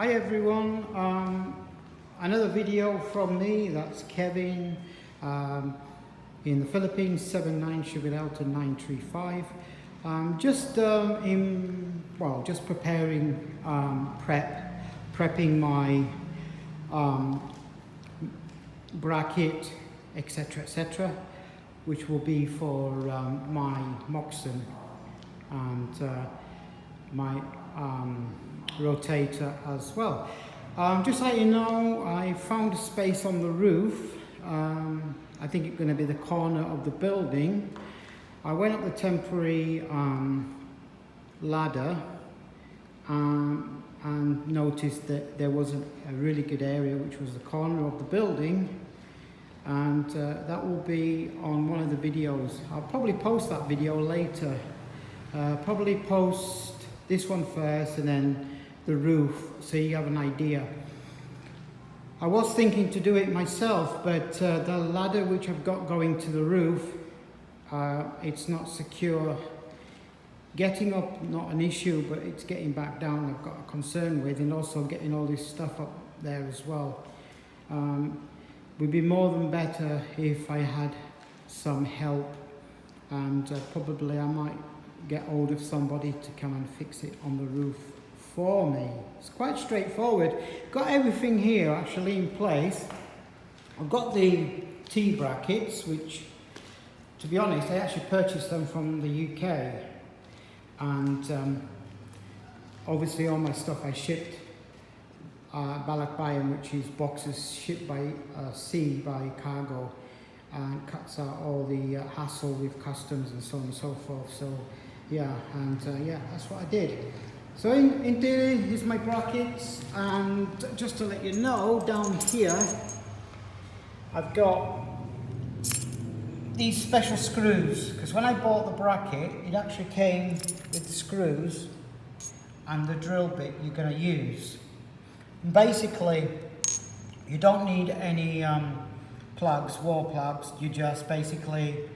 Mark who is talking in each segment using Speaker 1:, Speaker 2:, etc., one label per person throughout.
Speaker 1: Hi everyone, another video from me. That's Kevin in the Philippines, 79 Sugar Delta 935. Just preparing prepping my bracket, etc., which will be for my Moxon and my rotator as well. Just let you know, I found a space on the roof. I think it's going to be the corner of the building. I went up the temporary ladder and noticed that there was a really good area, which was the corner of the building, and that will be on one of the videos. I'll probably post that video later. Probably post this one first and then the roof, so you have an idea. I was thinking to do it myself, but the ladder which I've got going to the roof, it's not secure. Getting up, not an issue, but it's getting back down I've got a concern with, and also getting all this stuff up there as well. Would be more than better if I had some help, and probably I might get hold of somebody to come and fix it on the roof for me. It's quite straightforward. Got everything here actually in place. I've got the T brackets, which, to be honest, I actually purchased them from the UK, and obviously all my stuff I shipped Balikbayan, which is boxes shipped by sea, by cargo, and cuts out all the hassle with customs and so on and so forth. So yeah, and yeah, that's what I did. So in theory, here's my brackets, and just to let you know, down here I've got these special screws, because when I bought the bracket, it actually came with the screws and the drill bit you're going to use. And basically, you don't need any plugs, wall plugs. You just basically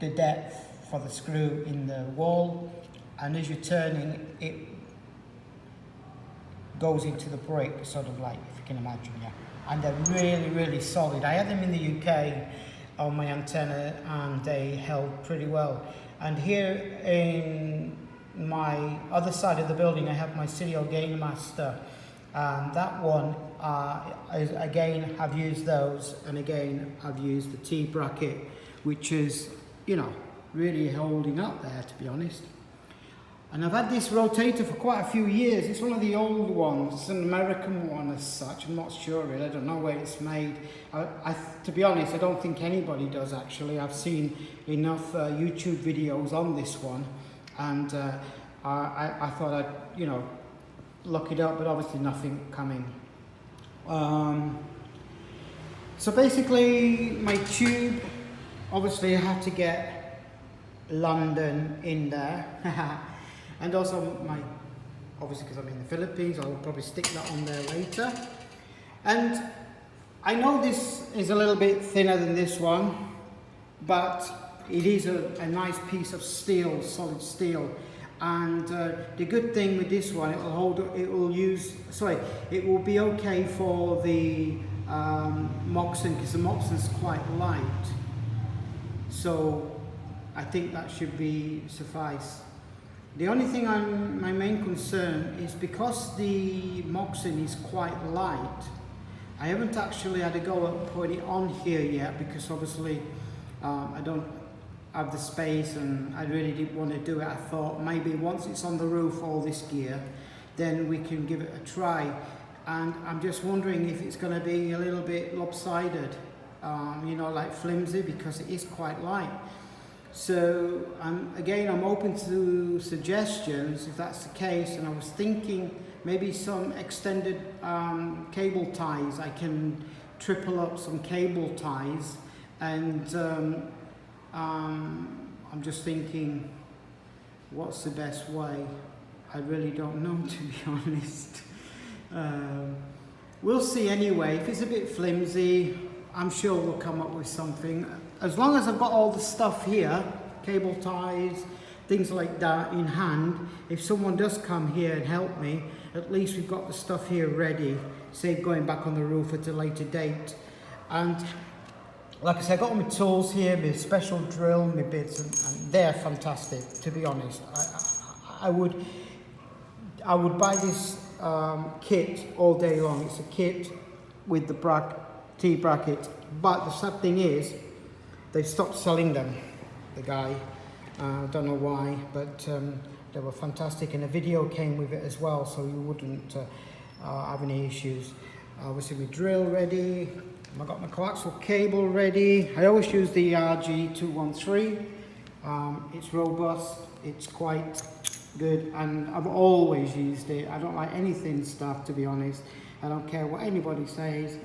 Speaker 1: the depth for the screw in the wall, and as you're turning, it goes into the brick, sort of like, if you can imagine, yeah. And they're really, really solid. I had them in the UK on my antenna, and they held pretty well. And here in my other side of the building, I have my Serial Gain Master. That one, again, I've used those, and again, I've used the T bracket, which is, you know, really holding up there, to be honest. And I've had this rotator for quite a few years. It's one of the old ones. It's an American one as such. I'm not sure really. I don't know where it's made. To be honest, I don't think anybody does actually. I've seen enough YouTube videos on this one, and I thought I'd, you know, look it up, but obviously nothing coming. So basically, my tube, obviously I had to get London in there. And also obviously because I'm in the Philippines, I'll probably stick that on there later. And I know this is a little bit thinner than this one, but it is a nice piece of steel, solid steel. And the good thing with this one, it will be okay for the Moxon, because the Moxon's quite light. So I think that should suffice. The only thing my main concern is, because the Moxon is quite light, I haven't actually had to go and put it on here yet, because obviously I don't have the space, and I really didn't want to do it. I thought maybe once it's on the roof, all this gear, then we can give it a try. And I'm just wondering if it's going to be a little bit lopsided, you know, like flimsy, because it is quite light. So again, I'm open to suggestions if that's the case, and I was thinking maybe some extended cable ties. I can triple up some cable ties, and I'm just thinking, what's the best way? I really don't know, to be honest. We'll see anyway. If it's a bit flimsy, I'm sure we'll come up with something. As long as I've got all the stuff here, cable ties, things like that in hand. If someone does come here and help me, at least we've got the stuff here ready, save going back on the roof at a later date. And like I said, I've got all my tools here, my special drill, my bits, and they're fantastic, to be honest. I would buy this kit all day long. It's a kit with the T-bracket, but the sad thing is, they've stopped selling them, the guy. I don't know why, but they were fantastic, and a video came with it as well, so you wouldn't have any issues. Obviously, my drill ready. I've got my coaxial cable ready. I always use the RG213. It's robust, it's quite good, and I've always used it. I don't like any thin stuff, to be honest. I don't care what anybody says.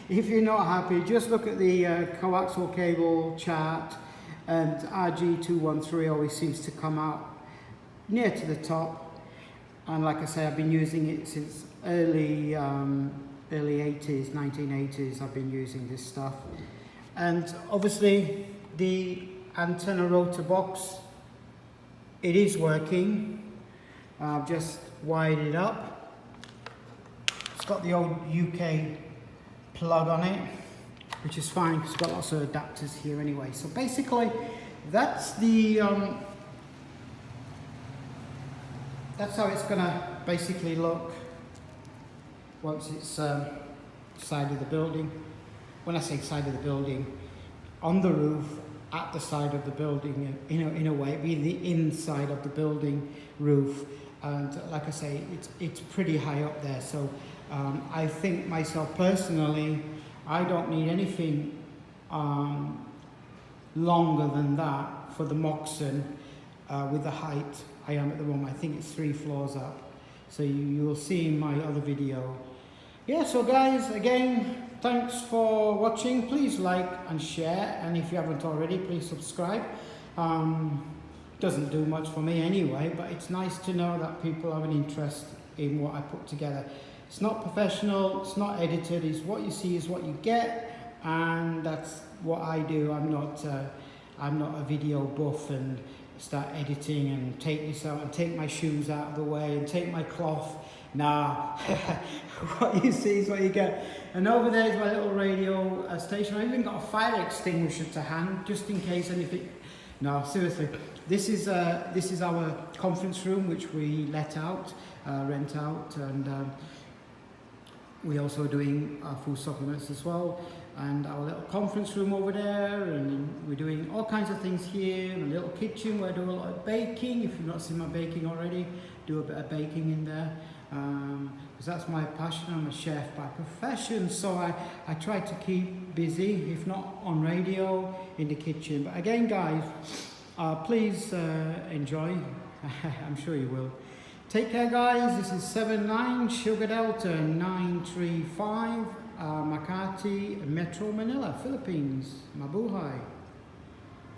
Speaker 1: If you're not happy, just look at the coaxial cable chart, and RG213 always seems to come out near to the top. And like I say, I've been using it since early 80s, 1980s. I've been using this stuff. And obviously the antenna rotor box, it is working. I've just wired it up. It's got the old UK plug on it, which is fine because it's got lots of adapters here anyway. So basically, that's the that's how it's gonna basically look once it's side of the building. When I say side of the building, on the roof, at the side of the building, in a way, it'd be the inside of the building roof. And like I say, it's pretty high up there. So I think myself personally, I don't need anything longer than that for the Moxon with the height I am at the moment. I think it's 3 floors up. So you will see in my other video. Yeah, so guys, again, thanks for watching. Please like and share, and if you haven't already, please subscribe. Doesn't do much for me anyway, but it's nice to know that people have an interest in what I put together. It's not professional, it's not edited, it's what you see is what you get, and that's what I do. I'm not a video buff and start editing and take this out and take my shoes out of the way and take my cloth. Nah, what you see is what you get. And over there is my little radio station. I even got a fire extinguisher to hand, just in case anything. No, seriously, this is our conference room, which we let out, rent out, and we also doing food supplements as well. And our little conference room over there, and we're doing all kinds of things here. A little kitchen where I do a lot of baking. If you've not seen my baking already, do a bit of baking in there. Because that's my passion. I'm a chef by profession, so I try to keep busy, if not on radio, in the kitchen. But again, guys, please enjoy. I'm sure you will. Take care, guys. This is 79 Sugar Delta 935 Makati, Metro Manila, Philippines. Mabuhay.